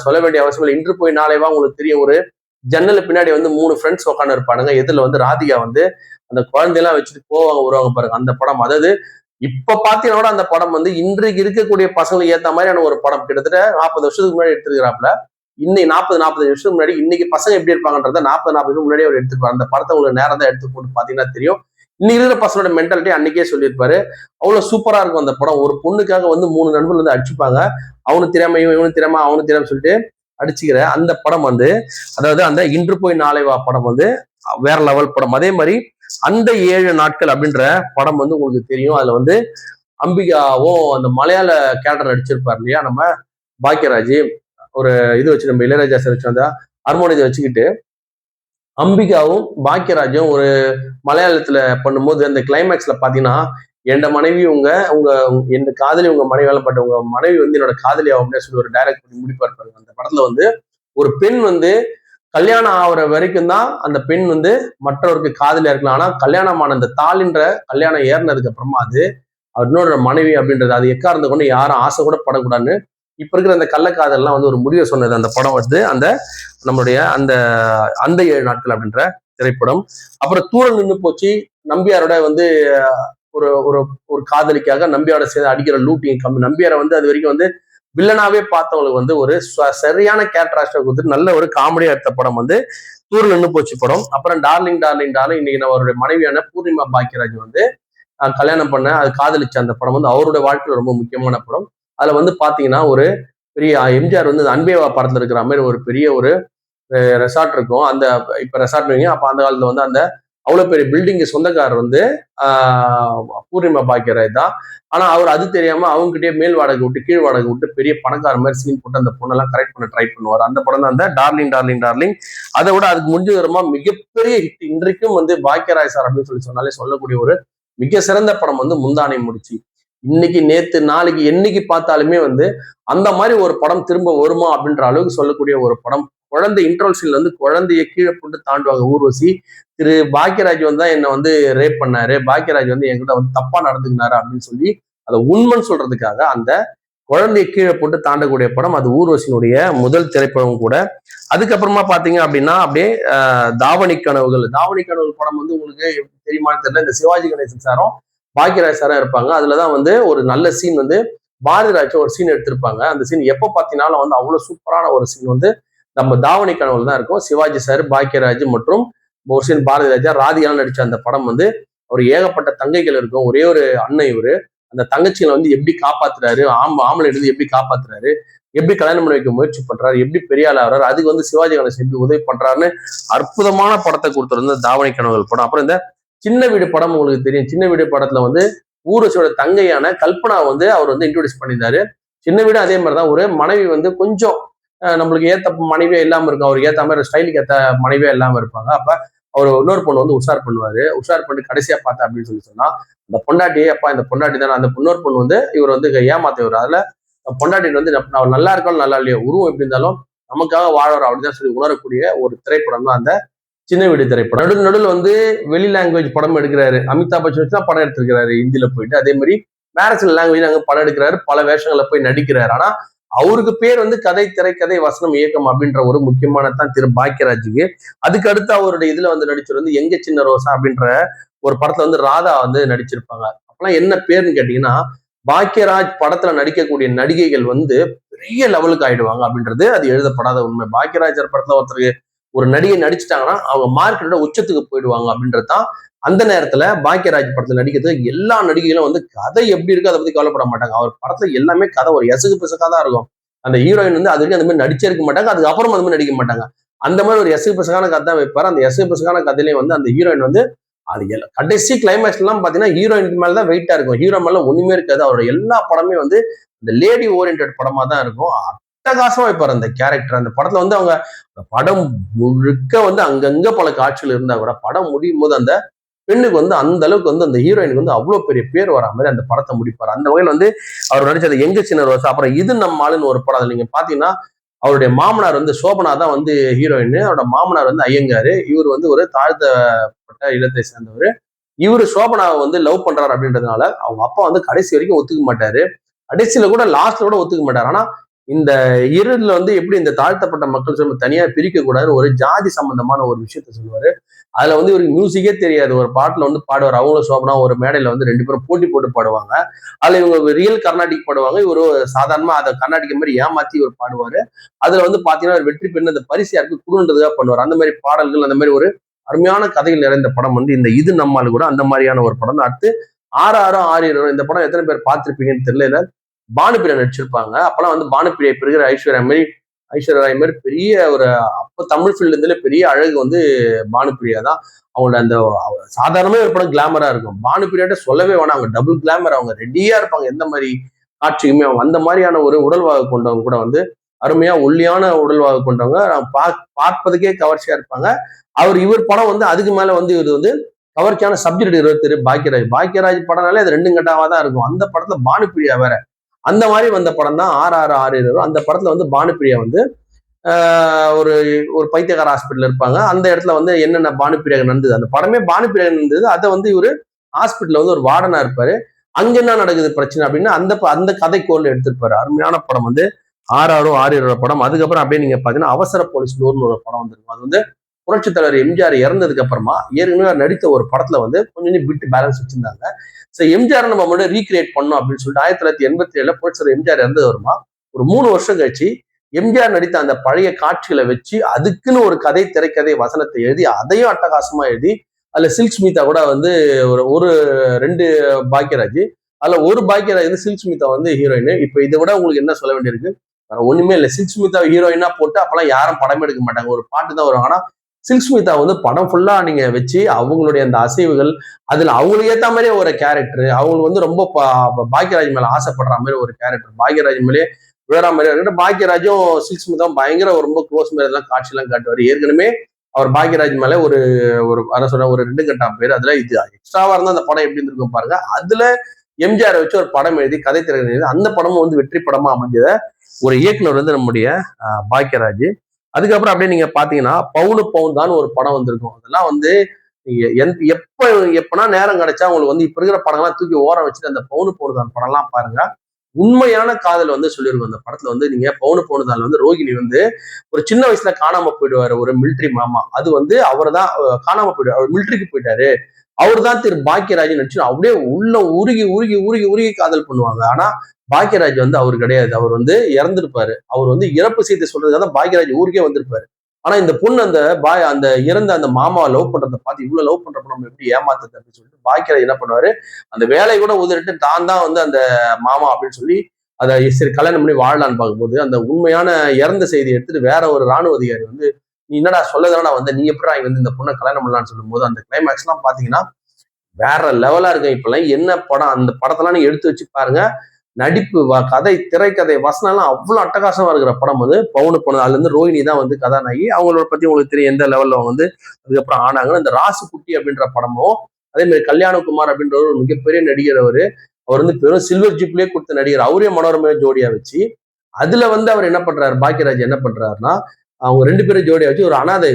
சொல்ல வேண்டிய அவசியம் இல்லை. இன்று போய் நாளை வா உங்களுக்கு தெரியும். ஒரு ஜன்னல் பின்னாடி வந்து 3 ஃப்ரெண்ட்ஸ் உட்காந்து இருப்பானுங்க. எதுல வந்து ராதிகா வந்து அந்த குழந்தையெல்லாம் வச்சுட்டு போவாங்க வருவாங்க பாருங்க. அந்த படம் அதாவது இப்ப பாத்தீங்கன்னா அந்த படம் வந்து இன்றைக்கு இருக்கக்கூடிய பசங்களுக்கு ஏத்த மாதிரியான ஒரு படம். கிட்டத்தட்ட 40 வருஷத்துக்கு முன்னாடி எடுத்துருக்கிறாப்புல. இன்னைக்கு 40-45 வருஷம் முன்னாடி இன்னைக்கு பசங்க எப்படி இருப்பாங்கன்றத 40-40 வருஷம் முன்னாடி அவர் எடுத்துப்பாரு. அந்த படத்தை உங்களுக்கு நேரம் தான் எடுத்து போட்டு பாத்தீங்கன்னா தெரியும். இன்னைக்கு இருக்கிற பசங்களோட மென்டாலிட்டி அன்னைக்கே சொல்லியிருப்பாரு. அவ்வளவு சூப்பரா இருக்கும் அந்த படம். ஒரு பொண்ணுக்காக வந்து 3 நண்பர்கள் வந்து அடிச்சுப்பாங்க. அவனுக்கு தெரியாம இவனுக்கு தெரியாம அவனுக்கு தெரியாம சொல்லிட்டு அடிச்சுக்கிற அந்த படம் வந்து, அதாவது அந்த இன்று போய் நாளை வா படம் வந்து வேற லெவல் படம். அதே மாதிரி அந்த 7 நாட்கள் அப்படின்ற படம் வந்து உங்களுக்கு தெரியும். அதுல வந்து அம்பிகாவும் அந்த மலையாள கேரக்டர் நடிச்சிருப்பாரு இல்லையா நம்ம பாக்கியராஜ். ஒரு இது வச்சு நம்ம இளையராஜா சார் வச்சு அந்த ஹார்மோனியத்தை வச்சுக்கிட்டு அம்பிகாவும் பாக்கியராஜும் ஒரு மலையாளத்துல பண்ணும்போது அந்த கிளைமேக்ஸ்ல பாத்தீங்கன்னா, என் மனைவி உங்க உங்க என் காதலி உங்க மனைவி, பட் உங்க மனைவி வந்து என்னோட காதலி ஆகும் அப்படின்னு சொல்லி ஒரு டைரக்ட் பண்ணி முடிப்பார் பாருங்க. அந்த படத்துல வந்து ஒரு பெண் வந்து கல்யாணம் ஆகுற வரைக்கும் தான் அந்த பெண் வந்து மற்றவருக்கு காதலியா இருக்கலாம். ஆனா கல்யாணமான அந்த தாலின்ற கல்யாணம் ஏறினதுக்கு அப்புறமா அது அவரோட மனைவி அப்படின்றது அது எக்காரணத்தை கொண்டு யாரும் ஆசை கூட படக்கூடாதுன்னு இப்ப இருக்கிற அந்த கள்ளக்காதல்லாம் வந்து ஒரு முடிவை சொன்னது அந்த படம் வந்து அந்த நம்மளுடைய அந்த அந்த 7 நாட்கள் அப்படின்ற திரைப்படம். அப்புறம் தூரல் நின்று போச்சு. நம்பியாரோட வந்து ஒரு ஒரு ஒரு காதலிக்காக நம்பியாரோட சேர்ந்து அடிக்கிற லூட்டிங் கம்மி. நம்பியாரை வந்து அது வரைக்கும் வந்து வில்லனாவே பார்த்தவங்களுக்கு வந்து ஒரு சரியான கேரக்டர் கொடுத்துட்டு நல்ல ஒரு காமெடியா எடுத்த படம் வந்து தூரல் நின்று போச்சு படம். அப்புறம் டார்லிங் டார்லிங் டார்லிங் இன்னைக்கு அவருடைய மனைவியான பூர்ணிமா பாக்கியராஜ் வந்து கல்யாணம் பண்ண அது காதலிச்ச அந்த படம் வந்து அவருடைய வாழ்க்கையில ரொம்ப முக்கியமான படம். அதுல வந்து பாத்தீங்கன்னா ஒரு பெரிய எம்ஜிஆர் வந்து அன்பேவா படத்துல இருக்கிற மாதிரி ஒரு பெரிய ஒரு ரெசார்ட் இருக்கும். அந்த இப்ப ரெசார்ட் வைங்க, அப்ப அந்த காலத்துல வந்து அந்த அவ்வளவு பெரிய பில்டிங் சொந்தக்காரர் வந்து பூர்ணிமா பாக்கியராஜ் தான். ஆனா அவர் அது தெரியாம அவங்ககிட்டயே மேல் வாடகை விட்டு கீழ் வாடகை விட்டு பெரிய பணக்கார மாதிரி சீன் போட்டு அந்த பொண்ணெல்லாம் கரெக்ட் பண்ண ட்ரை பண்ணுவார். அந்த படம் தான் அந்த டார்லிங் டார்லிங் டார்லிங். அதை விட அதுக்கு முடிஞ்ச மிகப்பெரிய ஹிட் இன்றைக்கும் வந்து பாக்கியராஜ் சார் அப்படின்னு சொல்லி சொன்னாலே சொல்லக்கூடிய ஒரு மிக சிறந்த படம் வந்து முந்தானை முடிச்சு. இன்னைக்கு நேத்து நாளைக்கு என்னைக்கு பார்த்தாலுமே வந்து அந்த மாதிரி ஒரு படம் திரும்ப வருமா அப்படின்ற அளவுக்கு சொல்லக்கூடிய ஒரு படம். குழந்தை இன்ட்ரோல் வந்து குழந்தைய கீழே போட்டு தாண்டுவாங்க ஊர்வசி. திரு பாக்கியராஜ் வந்து தான் என்னை வந்து ரேப் பண்ணாரு, பாக்கியராஜ் வந்து என்கிட்ட வந்து தப்பா நடந்துக்கினாரு அப்படின்னு சொல்லி அதை உண்மைன்னு சொல்றதுக்காக அந்த குழந்தைய கீழே போட்டு தாண்டக்கூடிய படம் அது ஊர்வசியினுடைய முதல் திரைப்படம் கூட. அதுக்கப்புறமா பாத்தீங்க அப்படின்னா அப்படியே தாவணி கனவுகள். தாவணி கனவுகள் படம் வந்து உங்களுக்கு தெரியுமான்னு தெரியல. இந்த சிவாஜி கணேசன் சாரும் பாக்கியராஜ் சாரா இருப்பாங்க. அதுலதான் வந்து ஒரு நல்ல சீன் வந்து பாரதிராஜ் ஒரு சீன் எடுத்திருப்பாங்க. அந்த சீன் எப்ப பாத்தீங்கன்னாலும் வந்து அவ்வளவு சூப்பரான ஒரு சீன் வந்து நம்ம தாவணி கனவுல தான் இருக்கும். சிவாஜி சார், பாக்கியராஜ் மற்றும் ஒரு சீன் பாரதிராஜா, ராதிகா நடிச்ச அந்த படம் வந்து அவர் ஏகப்பட்ட தங்கைகள் இருக்கும். ஒரே ஒரு அண்ணன் இவரு. அந்த தங்கச்சிகளை வந்து எப்படி காப்பாத்துறாரு, ஆம்பளை எடுத்து எப்படி காப்பாத்துறாரு, எப்படி கல்யாணம் பண்ணி வைக்க முயற்சி பண்றாரு, எப்படி பெரிய ஆள் ஆகிறாரு, அதுக்கு வந்து சிவாஜி கணேசன் எப்படி உதவி பண்றாருன்னு அற்புதமான படத்தை கொடுத்துருந்த தாவணி கனவுகள் படம். அப்புறம் இந்த சின்ன வீடு படம் உங்களுக்கு தெரியும். சின்ன வீடு படத்துல வந்து ஊரசியோட தங்கையான கல்பனா வந்து அவர் வந்து இன்ட்ரோடியூஸ் பண்ணியிருந்தாரு. சின்ன வீடு அதே மாதிரிதான் ஒரு மனைவி வந்து கொஞ்சம் நம்மளுக்கு ஏத்த மனைவியா இல்லாம இருக்கும். அவருக்கு ஏத்த மாதிரி ஸ்டைலுக்கு ஏத்த மனைவியா இல்லாம இருப்பாங்க. அப்ப அவர் இன்னொரு பொண்ணு வந்து உஷார் பண்ணுவாரு. உஷார் பண்ணி கடைசியா பார்த்தா அப்படின்னு சொல்லி சொன்னா அந்த பொண்டாட்டியே அப்பா இந்த பொண்டாட்டி தானே அந்த இன்னொரு பொண்ணு வந்து இவர் வந்து ஏமாத்தவர். அதுல பொண்டாட்டி வந்து அவர் நல்லா இருக்காலும் நல்லா இல்லையோ உருவம் எப்படி இருந்தாலும் நமக்காக வாழறோம் அப்படிதான் சொல்லி உணரக்கூடிய ஒரு திரைப்படம் தான் அந்த சின்ன வீடு திரைப்படம். நடுவில் வந்து வெளி லாங்குவேஜ் படம் எடுக்கிறாரு. அமிதாப் பச்சன் தான் படம் எடுத்திருக்கிறாரு இந்தியில போயிட்டு. அதே மாதிரி மேரேஜ் லாங்குவேஜ் அங்க படம் எடுக்கிறாரு. பல வேஷங்களை போய் நடிக்கிறாரு. ஆனா அவருக்கு பேர் வந்து கதை, திரைக்கதை, வசனம், இயக்கம் அப்படின்ற ஒரு முக்கியமான தான் திரு பாக்கியராஜுக்கு. அதுக்கு அடுத்து அவருடைய இதுல வந்து நடிச்சது வந்து எங்க சின்ன ரோசா அப்படின்ற ஒரு படத்துல வந்து ராதா வந்து நடிச்சிருப்பாங்க. அப்பெல்லாம் என்ன பேருன்னு கேட்டீங்கன்னா பாக்கியராஜ் படத்துல நடிக்கக்கூடிய நடிகைகள் வந்து பெரிய லெவலுக்கு ஆயிடுவாங்க அப்படின்றது அது எழுதப்படாத உண்மை. பாக்கியராஜர் படத்துல ஒருத்தருக்கு ஒரு நடிகை நடிச்சிட்டாங்கன்னா அவங்க மார்க்கெட்டோட உச்சத்துக்கு போயிடுவாங்க அப்படின்றதுதான். அந்த நேரத்துல பாக்கியராஜ் படத்துல நடிக்கிறதுக்கு எல்லா நடிகைகளும் வந்து கதை எப்படி இருக்கு அதை பத்தி கவலைப்பட மாட்டாங்க. அவர் படத்துல எல்லாமே கதை ஒரு எசகு பிசகா தான் இருக்கும். அந்த ஹீரோயின் வந்து அது வரைக்கும் அந்த மாதிரி நடிச்சிருக்க மாட்டாங்க. அதுக்கப்புறம் அந்த மாதிரி நடிக்க மாட்டாங்க. அந்த மாதிரி ஒரு எசகு பிசகான கதை தான் வைப்பாரு. அந்த எசகு பிசகான கதையிலேயே வந்து அந்த ஹீரோயின் வந்து அது கடைசி கிளைமேக்ஸ் எல்லாம் பாத்தீங்கன்னா ஹீரோயினுக்கு மேலதான் வெயிட்டா இருக்கும். ஹீரோ மேல ஒண்ணுமே இருக்காது. அவரோட எல்லா படமே வந்து இந்த லேடி ஓரியன்ட் படமா தான் இருக்கும். அட்டகாசமா வைப்பாரு அந்த கேரக்டர். அந்த படத்துல வந்து அவங்க படம் முழுக்க வந்து அங்கங்க பல காட்சிகள் இருந்தா கூட படம் முடியும் போது அந்த பெண்ணுக்கு வந்து அந்த அளவுக்கு வந்து அந்த ஹீரோயினுக்கு வந்து அவ்வளவு பெரிய பேர் வரா மாதிரி அந்த படத்தை முடிப்பாரு. அந்த வகையில் வந்து அவர் நடிச்சது எங்க சின்ன ரோசா. அப்புறம் இது நம்ம ஆளுன்னு ஒரு படம் நீங்க பாத்தீங்கன்னா அவருடைய மாமனார் வந்து சோபனா தான் வந்து ஹீரோயின். அவரோட மாமனார் வந்து ஐயங்காரு. இவர் வந்து ஒரு தாழ்த்தப்பட்ட இடத்தை சேர்ந்தவர். இவரு சோபனாவை வந்து லவ் பண்றாரு அப்படின்றதுனால அவங்க அப்பா வந்து கடைசி வரைக்கும் ஒத்துக்க மாட்டாரு. கடைசியில கூட லாஸ்ட்ல கூட ஒத்துக்க மாட்டாரு. ஆனா இந்த இருதுல வந்து எப்படி இந்த தாழ்த்தப்பட்ட மக்கள் சொல்ல தனியா பிரிக்க கூடாது ஒரு ஜாதி சம்பந்தமான ஒரு விஷயத்த சொல்லுவாரு. அதுல வந்து இவருக்கு மியூசிக்கே தெரியாது. ஒரு பாட்டுல வந்து பாடுவார். அவங்களும் சோபனா ஒரு மேடையில வந்து 2 பேரும் போட்டி போட்டு பாடுவாங்க. அதுல இவங்க ரியல் கர்நாடிக் பாடுவாங்க. இவரு சாதாரணமா அதை கர்நாடிக் மாதிரி ஏமாத்தி இவர் பாடுவாரு. அதுல வந்து பாத்தீங்கன்னா வெற்றி பெண்ணு அந்த பரிசு யாருக்கு குடுன்றதுக்காக பண்ணுவார். அந்த மாதிரி பாடல்கள் அந்த மாதிரி ஒரு அருமையான கதைகள் நிறைந்த படம் வந்து இந்த இது நம்மால் கூட அந்த மாதிரியான ஒரு படம் தான். அடுத்து 666 இந்த படம் எத்தனை பேர் பார்த்திருப்பீங்கன்னு தெரியல. பானுப்பிரியா நடிச்சிருப்பாங்க. அப்பெல்லாம் வந்து பானுப்பிரியா இப்ப இருக்கிற ஐஸ்வர்யா ராய் மாதிரி பெரிய ஒரு அப்ப தமிழ் ஃபீல்டு இருந்துல பெரிய அழகு வந்து பானுப்பிரியா தான். அவங்களோட அந்த சாதாரணமே ஒரு படம் கிளாமரா இருக்கும். பானுப்பிரியாட்ட சொல்லவே வேணாம். அவங்க டபுள் கிளாமர். அவங்க ரெடியா இருப்பாங்க எந்த மாதிரி காட்சிக்குமே. அவங்க அந்த மாதிரியான ஒரு உடல்வாக கொண்டவங்க கூட வந்து அருமையா ஒல்லியான உடல்வாக கொண்டவங்க, பார்ப்பதுக்கே கவர்ச்சியா இருப்பாங்க. இவர் படம் வந்து அதுக்கு மேல வந்து இவர் வந்து கவர்ச்சியான சப்ஜெக்ட் இருபத்தி பாக்கியராஜ் படம்னாலே அது 2 கட்டாவா தான் இருக்கும். அந்த படத்துல பானுப்பிரியா வேற. அந்த மாதிரி வந்த படம் தான் RRR. அந்த படத்துல வந்து பானுப்பிரியா வந்து ஒரு ஒரு பைத்தியக்கார ஹாஸ்பிட்டல் இருப்பாங்க. அந்த இடத்துல வந்து என்னென்ன பானுப்பிரியா நடந்தது, அந்த படமே பானுப்பிரியா நடந்தது. அதை வந்து இவரு ஹாஸ்பிட்டல்ல வந்து ஒரு வார்டனா இருப்பாரு. அங்க என்ன நடக்குது பிரச்சனை அப்படின்னு அந்த கதை கோர்ல எடுத்திருப்பாரு. அருமையான படம் வந்து RRR படம். அதுக்கப்புறம் அப்படியே நீங்க பாத்தீங்கன்னா அவசர போலீஸ் ஒரு படம் வந்திருக்கும். அது வந்து புரட்சி தலைவர் எம்ஜிஆர் இறந்ததுக்கு அப்புறமா ஏற்கனவே நடித்த ஒரு படத்துல வந்து கொஞ்சம் பிட் பேலன்ஸ் வச்சிருந்தாங்க. எம்ஜிஆர் நம்ம மட்டும் ரீக்ரியேட் பண்ணோம் அப்படின்னு சொல்லிட்டு 1987 புரட்சி தலைவர் எம்ஜிஆர் இறந்தது வருமா ஒரு 3 வருஷம் கழிச்சு எம்ஜிஆர் நடித்த அந்த பழைய காட்சிகளை வச்சு அதுக்குன்னு ஒரு திரைக்கதை வசனத்தை எழுதி அதையும் அட்டகாசமா எழுதி அதுல சில்க் ஸ்மிதா கூட வந்து ஒரு 2 பாக்கியராஜ், அதுல ஒரு பாக்கியராஜ் வந்து சில்க் ஸ்மிதா வந்து ஹீரோயின். இப்ப இதை விட உங்களுக்கு என்ன சொல்ல வேண்டியிருக்கு? ஒண்ணுமே இல்லை. சில்க் ஸ்மிதா ஹீரோயினா போட்டு அப்பெல்லாம் யாரும் படம் எடுக்க மாட்டாங்க, ஒரு பாட்டு தான் வரும். ஆனா சில்க் ஸ்மிதா வந்து படம் ஃபுல்லா நீங்க வச்சு அவங்களுடைய அந்த அசைவுகள், அதுல அவங்களுக்கு ஏத்த மாதிரியே ஒரு கேரக்டர், அவங்களுக்கு வந்து ரொம்ப பாக்கியராஜ் மேல ஆசைப்படுற மாதிரி ஒரு கேரக்டர், பாக்கியராஜ் மேலே வேற மாதிரி இருக்கு. பாக்கியராஜும் சில்க் ஸ்மிதாவும் பயங்கர ரொம்ப க்ளோஸ் மாதிரி எல்லாம் காட்சி எல்லாம் காட்டுவார். ஏற்கனவே அவர் பாக்கியராஜ் மேல ஒரு ஒரு 2 கட்டா பேர். அதுல இது எக்ஸ்ட்ராவா இருந்தா அந்த படம் எப்படி இருந்திருக்கும் பாருங்க. அதுல எம்ஜிஆர் வச்சு ஒரு படம் எழுதி கதை திரை எழுதி அந்த படமும் வந்து வெற்றி படமா அமைஞ்சத ஒரு இயக்குனர் வந்து நம்முடைய பாக்கியராஜ். அதுக்கப்புறம் அப்படியே நீங்க பாத்தீங்கன்னா பவுன் தான் ஒரு படம் வந்திருக்கும். அதெல்லாம் வந்து எப்பனா நேரம் கிடைச்சா உங்களுக்கு வந்து இப்ப இருக்கிற படங்கள்லாம் தூக்கி ஓரம் வச்சுட்டு அந்த பவுன் தான் படம் எல்லாம் பாருங்க. உண்மையான காதல் வந்து சொல்லியிருக்கும் அந்த படத்துல வந்து. நீங்க பவுன் தான் வந்து ரோகிணி வந்து ஒரு சின்ன வயசுல காணாம போயிடுவாரு, ஒரு மிலிட்ரி மாமா. அது வந்து அவர் தான் காணாம போயிடுவார், அவர் மிலிட்ரிக்கு போயிட்டாரு. அவர் தான் திரு பாக்கியராஜ் நடிச்சு அப்படியே உள்ள உருகி உருகி உருகி உருகி காதல் பண்ணுவாங்க. ஆனா பாக்கியராஜ் வந்து அவர் கிடையாது, அவர் வந்து இறந்திருப்பாரு. அவர் வந்து இறப்பு செய்தி சொல்றதுக்காக தான் பாக்கியராஜ் ஊருக்கே வந்திருப்பாரு. ஆனா இந்த பொண்ணு அந்த இறந்த அந்த மாமாவை லவ் பண்றதை பார்த்து இவ்வளவு லவ் பண்றப்ப நம்ம எப்படி ஏமாத்துறது அப்படின்னு சொல்லிட்டு பாக்கியராஜ் என்ன பண்ணுவாரு, அந்த வேலையை கூட உதறிட்டு தான் வந்து அந்த மாமா அப்படின்னு சொல்லி அதை சரி கல்யாணம் பண்ணி வாழலான்னு பார்க்கும்போது அந்த உண்மையான இறந்த செய்தியை எடுத்துட்டு வேற ஒரு ராணுவ அதிகாரி வந்து நீ என்னடா சொல்லதானடா வந்து நீ எப்படா வந்து இந்த பொண்ணை கல்யாணம் பண்ணலான்னு சொல்லும் போது அந்த கிளைமேக்ஸ் எல்லாம் பாத்தீங்கன்னா வேற லெவலா இருக்கு. இப்பெல்லாம் என்ன படம், அந்த படத்தெல்லாம் நீங்க எடுத்து வச்சு பாருங்க. நடிப்பு, கதை, திரைக்கதை, வசனம் எல்லாம் அவ்வளவு அட்டகாசமா இருக்கிற படம் வந்து பவுன். அதுல இருந்து ரோஹிணி தான் வந்து கதாநாயகி. அவங்களோட பத்தி உங்களுக்கு தெரியும் எந்த லெவல்ல வந்து அதுக்கப்புறம் ஆனாங்க. இந்த ராசுகுட்டி அப்படின்ற படமும் அதே மாதிரி கல்யாணகுமார் அப்படின்ற ஒரு மிகப்பெரிய நடிகர். அவர் வந்து பெரும் சில்வர் ஜிப்லயே கொடுத்த நடிகர். அவரே மனோரமே ஜோடியா வச்சு அதுல வந்து அவர் என்ன பண்றாரு, பாக்கியராஜ் என்ன பண்றாருன்னா அவங்க 2 பேரும் ஜோடியா வச்சு ஒரு அனாதை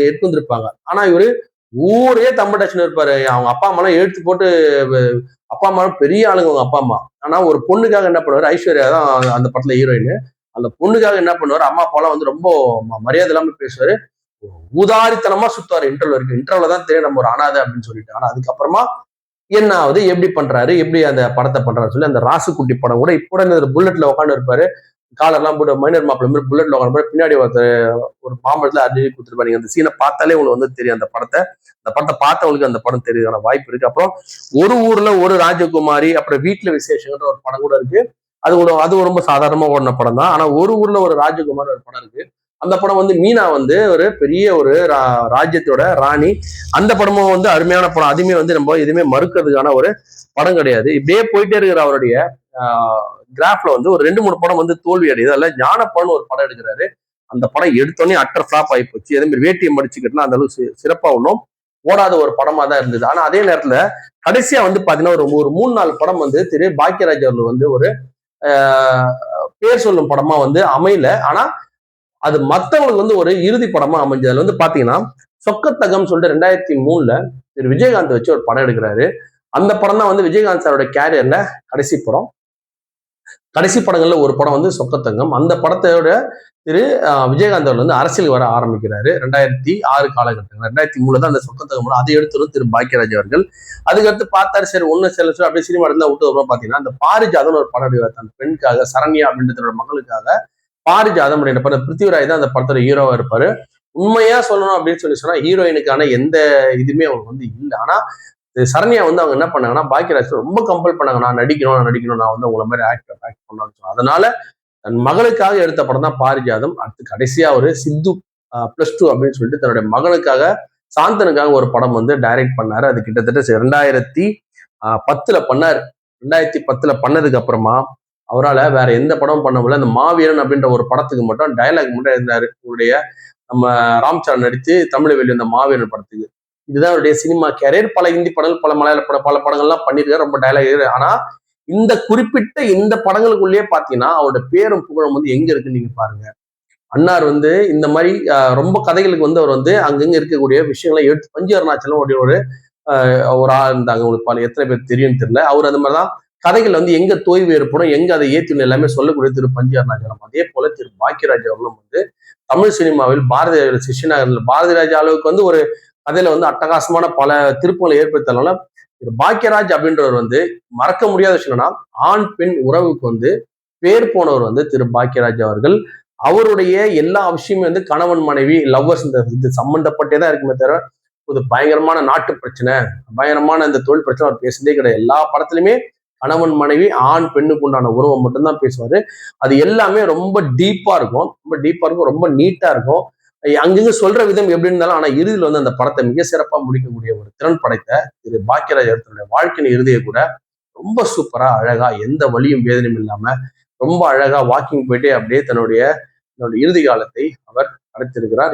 எடுத்து வந்திருப்பாங்க. ஆனா இவரு ஊரே தம்பட்டச்சுன்னு இருப்பாரு. அவங்க அப்பா அம்மா எல்லாம் எழுத்து போட்டு, அப்பா அம்மா பெரிய ஆளுங்க அவங்க அப்பா அம்மா. ஆனா ஒரு பொண்ணுக்காக என்ன பண்ணுவாரு, ஐஸ்வர்யா தான் அந்த படத்துல ஹீரோயின். அந்த பொண்ணுக்காக என்ன பண்ணுவாரு, அம்மா அப்பா எல்லாம் வந்து ரொம்ப மரியாதை இல்லாம பேசுவாரு, ஊதாரித்தனமா சுத்துவாரு. இன்டர்வல தான் தெரியும் நம்ம ஒரு அனாதை அப்படின்னு சொல்லிட்டு. ஆனா அதுக்கப்புறமா என்ன ஆகுது, எப்படி பண்றாரு, எப்படி அந்த படத்தை பண்றாரு சொல்லி அந்த ராசுக்குட்டி படம் கூட இப்ப புல்லட்ல உட்காந்து இருப்பாரு, காலர்லாம் போட்டு மைனர் மாப்பிள்ள மாதிரி புல்லட்ல உட்காந்து பின்னாடி ஒரு மாம்பழத்துல அருவி கொடுத்துருப்பாரு. அந்த சீனை பார்த்தாலே உங்களுக்கு வந்து தெரியும் அந்த படத்தை பார்த்தவங்களுக்கு அந்த படம் தெரியுதான வாய்ப்பு இருக்கு. அப்புறம் ஒரு ஊர்ல ஒரு ராஜகுமாரி, அப்புறம் வீட்டுல விசேஷங்கிற ஒரு படம் கூட இருக்கு. அது ரொம்ப சாதாரணமா ஓடின படம் தான். ஆனா ஒரு ஊர்ல ஒரு ராஜகுமார் ஒரு படம் இருக்கு. அந்த படம் வந்து மீனா வந்து ஒரு பெரிய ஒரு ராஜ்யத்தோட ராணி. அந்த படமும் வந்து அருமையான படம். அதுவுமே வந்து நம்ம எதுவுமே மறுக்கிறதுக்கான ஒரு படம் கிடையாது. இப்படியே போயிட்டே இருக்கிற அவருடைய கிராஃப்ல வந்து ஒரு 2-3 படம் வந்து தோல்வி அடையுது. அதில் ஞானப்பான்னு ஒரு படம் எடுக்கிறாரு. அந்த படம் எடுத்தோடனே அட்டர் ஃபிளாப் ஆகி போச்சு. அதே மாதிரி வேட்டியை மடிச்சுக்கிட்டுலாம் அந்த அளவுக்கு சிறப்பா ஒன்றும் ஓடாத ஒரு படமா தான் இருந்தது. ஆனா அதே நேரத்துல கடைசியா வந்து பாத்தீங்கன்னா ஒரு 3-4 படம் வந்து திரு பாக்கியராஜ் அவர்கள் வந்து ஒரு பேர் சொல்லும் படமா வந்து அமையல. ஆனா அது மத்தவங்களுக்கு வந்து ஒரு இறுதி படமா அமைஞ்சது. அதுல வந்து பாத்தீங்கன்னா சொக்கத்தகம் சொல்லிட்டு 2003 திரு விஜயகாந்த் வச்சு ஒரு படம் எடுக்கிறாரு. அந்த படம் தான் வந்து விஜயகாந்த் சாரோட கேரியர்ல கடைசி படம். கடைசி படங்கள்ல ஒரு படம் வந்து சொக்கத்தங்கம். அந்த படத்தோட திரு விஜயகாந்த் அவர்கள் வந்து அரசியல் வர ஆரம்பிக்கிறாரு 2006 காலகட்டங்கள். 2003 தான் அந்த சொக்கத்தங்கம் படம். அதை எடுத்துரும் திரு பாக்கியராஜ் அவர்கள். அதுக்கடுத்து பார்த்தாரு, சரி ஒண்ணு சில அப்படியே சினிமா இருந்தா விட்டு வருவோம். பாத்தீங்கன்னா அந்த பாரிஜாதம் ஒரு படம் எடுக்கிறார் தன் பெண்ணுக்காக, சரண்யா அப்படின்றதோட மகளுக்காக. பாரிஜாதம் அப்படின்ற படம் பிருத்திவிராஜ் தான் அந்த படத்தோட ஹீரோவா இருப்பாரு. உண்மையா சொல்லணும் அப்படின்னு சொன்னா ஹீரோயினுக்கான எந்த இதுவுமே அவங்களுக்கு வந்து இல்லை. ஆனா சரண்யா வந்து அவங்க என்ன பண்ணாங்கன்னா பாக்கியராஜ் ரொம்ப கம்பல் பண்ணாங்க, நான் நடிக்கணும், நான் வந்து உங்களை மாதிரி ஆக்ட் பண்ணணும். அதனால தன் மகளுக்காக எடுத்த படம் தான் பாரிஜாதம். அடுத்து கடைசியா ஒரு சித்து +2 அப்படின்னு சொல்லிட்டு தன்னுடைய மகனுக்காக சாந்தனுக்காக ஒரு படம் வந்து டைரக்ட் பண்ணாரு. அது கிட்டத்தட்ட 2010 பண்ணாரு. 2010 பண்ணதுக்கு அப்புறமா அவரால் வேற எந்த படமும் பண்ண முடியல. அந்த மாவீரன் அப்படின்ற ஒரு படத்துக்கு மட்டும் டயலாக் மட்டும் இருந்தாரு. உங்களுடைய நம்ம ராம்சரண் நடித்து தமிழ் வெளிவந்த மாவீரன் படத்துக்கு. இதுதான் அவருடைய சினிமா கேரியர். பல இந்தி படங்கள், பல மலையாள படம், பல படங்கள்லாம் பண்ணியிருக்காரு. ரொம்ப டயலாக். ஆனா இந்த குறிப்பிட்ட இந்த படங்களுக்குள்ளேயே பாத்தீங்கன்னா அவரோட பேரும் புகழும் வந்து எங்க இருக்குன்னு நீங்க பாருங்க. அன்னார் வந்து இந்த மாதிரி ரொம்ப கதைகளுக்கு வந்து அவர் வந்து அங்கங்க இருக்கக்கூடிய விஷயங்களை எடுத்து பஞ்சு அருணாச்சலம் அப்படி ஒரு ஆள் இருந்தாங்க. உங்களுக்கு எத்தனை பேர் தெரியும்னு தெரியல. அவர் அந்த மாதிரிதான் கதைகள் வந்து எங்க தோய்வு ஏற்படும், எங்க அதை ஏற்றணும் எல்லாமே சொல்லக்கூடிய திரு பஞ்சு அருணாச்சலம். அதே போல திரு பாக்கியராஜ் அவர்களும் வந்து தமிழ் சினிமாவில் பாரதி சிஷ்யனாக பாரதி ராஜா அளவுக்கு வந்து ஒரு கதையில வந்து அட்டகாசமான பல திருப்பங்களை ஏற்படுத்தனால திரு பாக்கியராஜ் அப்படின்றவர் வந்து மறக்க முடியாத விஷயம்னா ஆண் பெண் உறவுக்கு வந்து பேர் போனவர் வந்து திரு பாக்கியராஜ் அவர்கள். அவருடைய எல்லா விஷயமும் வந்து கணவன் மனைவி லவ்வர்ஸ் இந்த சம்பந்தப்பட்டே தான் இருக்குமே தவிர ஒரு பயங்கரமான நாட்டு பிரச்சனை, பயங்கரமான இந்த தொழில் பிரச்சனை அவர் பேசுறதே கிடையாது. எல்லா படத்துலயுமே கணவன் மனைவி ஆண் பெண்ணுக்கு உண்டான உறவை மட்டும்தான் பேசுவாரு. அது எல்லாமே ரொம்ப டீப்பா இருக்கும், ரொம்ப நீட்டா இருக்கும். அங்கங்க சொல்ற விதம் எப்படி இருந்தாலும் ஆனா இறுதியில் வந்து அந்த படத்தை மிக சிறப்பா முடிக்கக்கூடிய ஒரு திறன் படைத்த திரு பாக்கியராஜ் அவர்களுடைய வாழ்க்கையின் இறுதியை கூட ரொம்ப சூப்பரா அழகா எந்த வலியும் வேதனையும் இல்லாம ரொம்ப அழகா வாக்கிங் போயிட்டே அப்படியே தன்னுடைய இறுதி காலத்தை அவர் அடைத்திருக்கிறார்.